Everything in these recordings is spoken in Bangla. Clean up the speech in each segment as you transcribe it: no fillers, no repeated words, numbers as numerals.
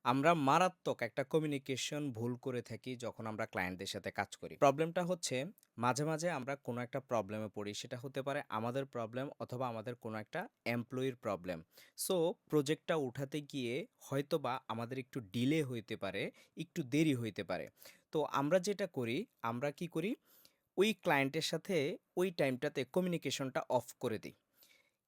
আমরা মারাত্মক একটা কমিউনিকেশন ভুল করে থাকি যখন আমরা ক্লায়েন্টদের সাথে কাজ করি। প্রবলেমটা হচ্ছে মাঝে মাঝে আমরা কোনো একটা প্রবলেমে পড়ি। সেটা হতে পারে আমাদের প্রবলেম অথবা আমাদের কোনো একটা এমপ্লয়ির প্রবলেম। সো প্রজেক্টটা উঠাতে গিয়ে হয়তোবা আমাদের একটু ডিলে হইতে পারে, একটু দেরি হইতে পারে। তো আমরা যেটা করি, আমরা কি করি? ওই ক্লায়েন্টের সাথে ওই টাইমটাতে কমিউনিকেশনটা অফ করে দেই।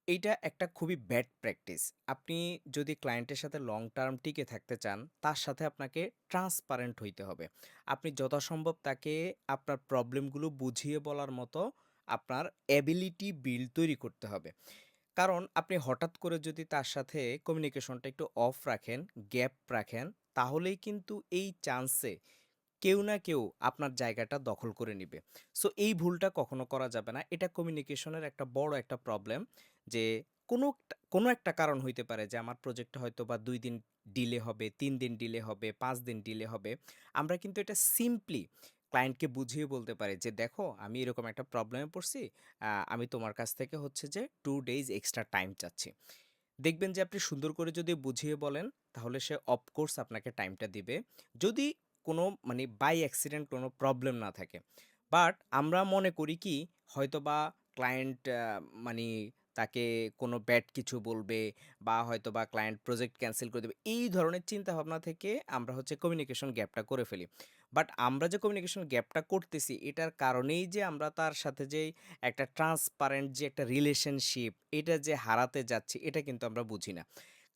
এইটা একটা খুবই ব্যাড প্র্যাকটিস। আপনি যদি ক্লায়েন্টের সাথে লং টার্ম টিকে থাকতে চান, তার সাথে আপনাকে ট্রান্সপারেন্ট হইতে হবে। আপনি যথাসম্ভব তাকে আপনার প্রবলেমগুলো বুঝিয়ে বলার মতো আপনার এবিলিটি বিল্ড তৈরি করতে হবে। কারণ আপনি হঠাৎ করে যদি তার সাথে কমিউনিকেশনটা একটু অফ রাখেন, গ্যাপ রাখেন, তাহলেই কিন্তু এই চান্সে কেউ না কেউ আপনার জায়গাটা দখল করে নিবে। সো এই ভুলটা কখনো করা যাবে না। এটা কমিউনিকেশনের একটা বড় একটা প্রবলেম যে কোনো একটা কারণ হইতে পারে যে আমার প্রজেক্টটা হয়তোবা ২ দিন ডিলে হবে, ৩ দিন ডিলে হবে, ৫ দিন ডিলে হবে। আমরা কিন্তু এটা সিম্পলি ক্লায়েন্টকে বুঝিয়ে বলতে পারি যে, "দেখো আমি এরকম একটা প্রবলেমে পড়ছি। আমি তোমার কাছ থেকে হচ্ছে যে 2 ডেইজ এক্সট্রা টাইম চাচ্ছি।" দেখবেন যে আপনি সুন্দর করে যদি বুঝিয়ে বলেন, তাহলে সে অফকোর্স আপনাকে টাইমটা দিবে। যদি কোনো মানে বাই অ্যাক্সিডেন্ট কোনো প্রবলেম না থাকে। বাট আমরা মনে করি কি হয়তোবা ক্লায়েন্ট মানি তাকে কোনো ব্যাড কিছু বলবে বা হয়তোবা ক্লায়েন্ট প্রজেক্ট ক্যানসেল করে দেবে। এই ধরনের চিন্তাভাবনা থেকে আমরা হচ্ছে কমিউনিকেশন গ্যাপটা করে ফেলি। বাট আমরা যে কমিউনিকেশন গ্যাপটা করতেছি এটার কারণেই যে আমরা তার সাথে যেই একটা ট্রান্সপারেন্ট যে একটা রিলেশনশিপ এটা যে হারাতে যাচ্ছি এটা কিন্তু আমরা বুঝি না।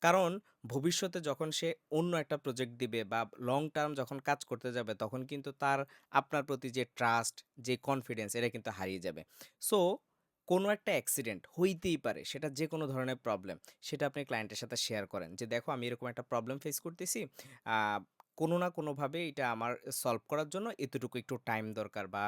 কারণ ভবিষ্যতে যখন সে অন্য একটা প্রজেক্ট দিবে বা লং টার্ম যখন কাজ করতে যাবে তখন কিন্তু তার আপনার প্রতি যে ট্রাস্ট, যে কনফিডেন্স এটা কিন্তু হারিয়ে যাবে। সো কোনো একটা অ্যাক্সিডেন্ট হইতেই পারে সেটা যেকোনো ধরনের প্রবলেম সেটা আপনি ক্লায়েন্টের সাথে শেয়ার করেন যে, "দেখো আমি এরকম একটা প্রবলেম ফেস করতেছি। আ কোনো না কোনোভাবে এটা আমার সলভ করার জন্য এতটুকু একটু টাইম দরকার বা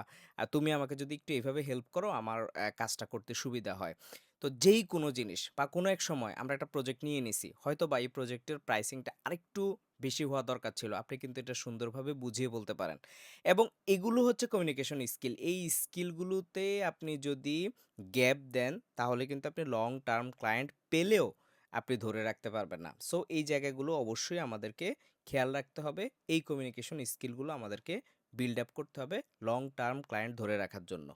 তুমি আমাকে যদি একটু এভাবে হেল্প করো আমার কাজটা করতে সুবিধা হয়।" তো যেই কোনো জিনিস বা কোনো এক সময় আমরা একটা প্রজেক্ট নিয়ে নিছি। হয়তোবা এই প্রজেক্টের প্রাইসিংটা আরেকটু বেশি হওয়া দরকার ছিল। আপনি কিন্তু এটা সুন্দরভাবে বুঝিয়ে বলতে পারেন। এবং এগুলো হচ্ছে কমিউনিকেশন স্কিল। এই স্কিলগুলোতে আপনি যদি গ্যাপ দেন তাহলে কিন্তু আপনি লং টার্ম ক্লায়েন্ট পেলেও আপনি ধরে রাখতে পারবেন না। সো এই জায়গাগুলো অবশ্যই আমাদেরকে খেয়াল রাখতে হবে। এই কমিউনিকেশন স্কিলগুলো আমাদেরকে বিল্ড আপ করতে হবে লং টার্ম ক্লায়েন্ট ধরে রাখার জন্য।